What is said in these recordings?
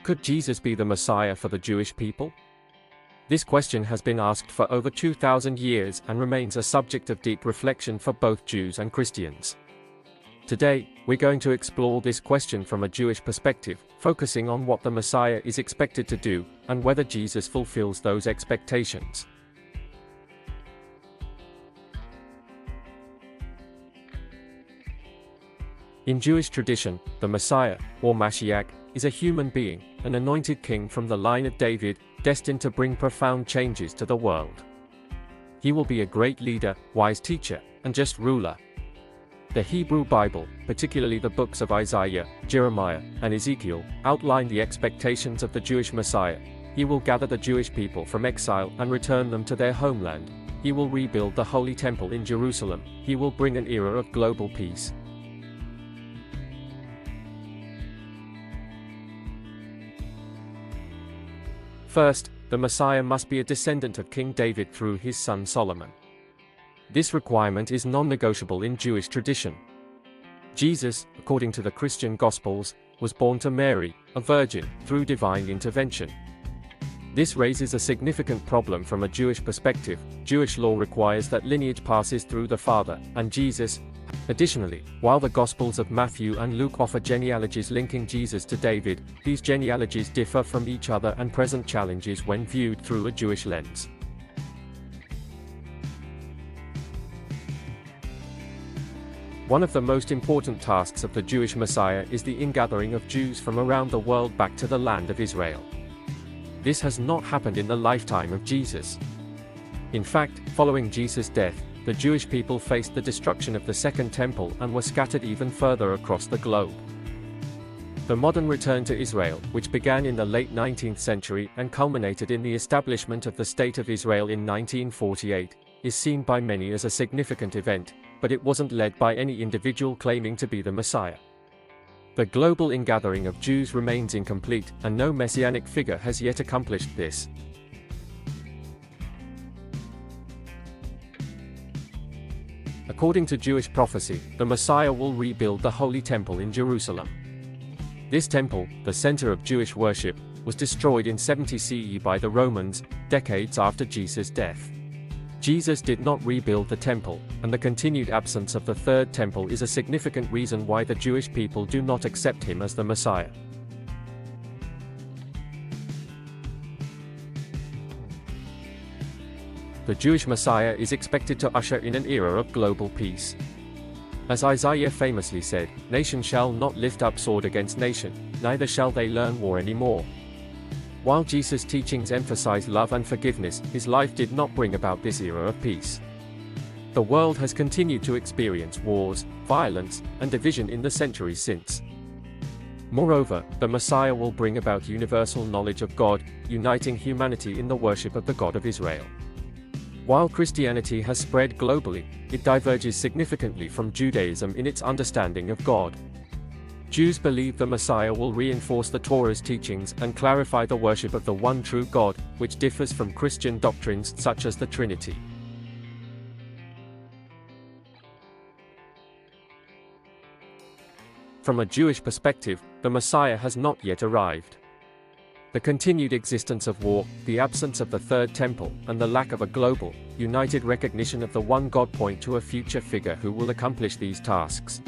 Could Jesus be the Messiah for the Jewish people? This question has been asked for over 2,000 years and remains a subject of deep reflection for both Jews and Christians. Today, we're going to explore this question from a Jewish perspective, focusing on what the Messiah is expected to do, and whether Jesus fulfills those expectations. In Jewish tradition, the Messiah, or Mashiach, is a human being, an anointed king from the line of David, destined to bring profound changes to the world. He will be a great leader, wise teacher, and just ruler. The Hebrew Bible, particularly the books of Isaiah, Jeremiah, and Ezekiel, outline the expectations of the Jewish Messiah. He will gather the Jewish people from exile and return them to their homeland. He will rebuild the Holy Temple in Jerusalem. He will bring an era of global peace. First, the Messiah must be a descendant of King David through his son Solomon. This requirement is non-negotiable in Jewish tradition. Jesus, according to the Christian Gospels, was born to Mary, a virgin, through divine intervention. This raises a significant problem from a Jewish perspective. Jewish law requires that lineage passes through the father, and Jesus. Additionally, while the Gospels of Matthew and Luke offer genealogies linking Jesus to David, these genealogies differ from each other and present challenges when viewed through a Jewish lens. One of the most important tasks of the Jewish Messiah is the ingathering of Jews from around the world back to the land of Israel. This has not happened in the lifetime of Jesus. In fact, following Jesus' death, the Jewish people faced the destruction of the Second Temple and were scattered even further across the globe. The modern return to Israel, which began in the late 19th century and culminated in the establishment of the State of Israel in 1948, is seen by many as a significant event, but it wasn't led by any individual claiming to be the Messiah. The global ingathering of Jews remains incomplete, and no messianic figure has yet accomplished this. According to Jewish prophecy, the Messiah will rebuild the Holy Temple in Jerusalem. This temple, the center of Jewish worship, was destroyed in 70 CE by the Romans, decades after Jesus' death. Jesus did not rebuild the temple, and the continued absence of the Third Temple is a significant reason why the Jewish people do not accept him as the Messiah. The Jewish Messiah is expected to usher in an era of global peace. As Isaiah famously said, "Nation shall not lift up sword against nation, neither shall they learn war anymore." While Jesus' teachings emphasize love and forgiveness, his life did not bring about this era of peace. The world has continued to experience wars, violence, and division in the centuries since. Moreover, the Messiah will bring about universal knowledge of God, uniting humanity in the worship of the God of Israel. While Christianity has spread globally, it diverges significantly from Judaism in its understanding of God. Jews believe the Messiah will reinforce the Torah's teachings and clarify the worship of the one true God, which differs from Christian doctrines such as the Trinity. From a Jewish perspective, the Messiah has not yet arrived. The continued existence of war, the absence of the Third Temple, and the lack of a global, united recognition of the one God point to a future figure who will accomplish these tasks.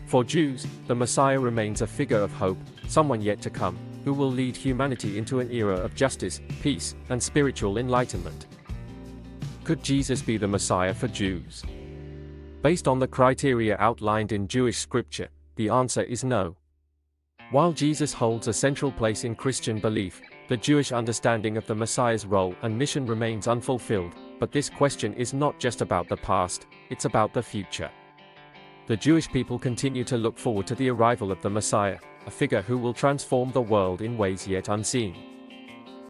For Jews, the Messiah remains a figure of hope, someone yet to come, who will lead humanity into an era of justice, peace, and spiritual enlightenment. Could Jesus be the Messiah for Jews? Based on the criteria outlined in Jewish scripture, the answer is no. While Jesus holds a central place in Christian belief, the Jewish understanding of the Messiah's role and mission remains unfulfilled, but this question is not just about the past, it's about the future. The Jewish people continue to look forward to the arrival of the Messiah, a figure who will transform the world in ways yet unseen.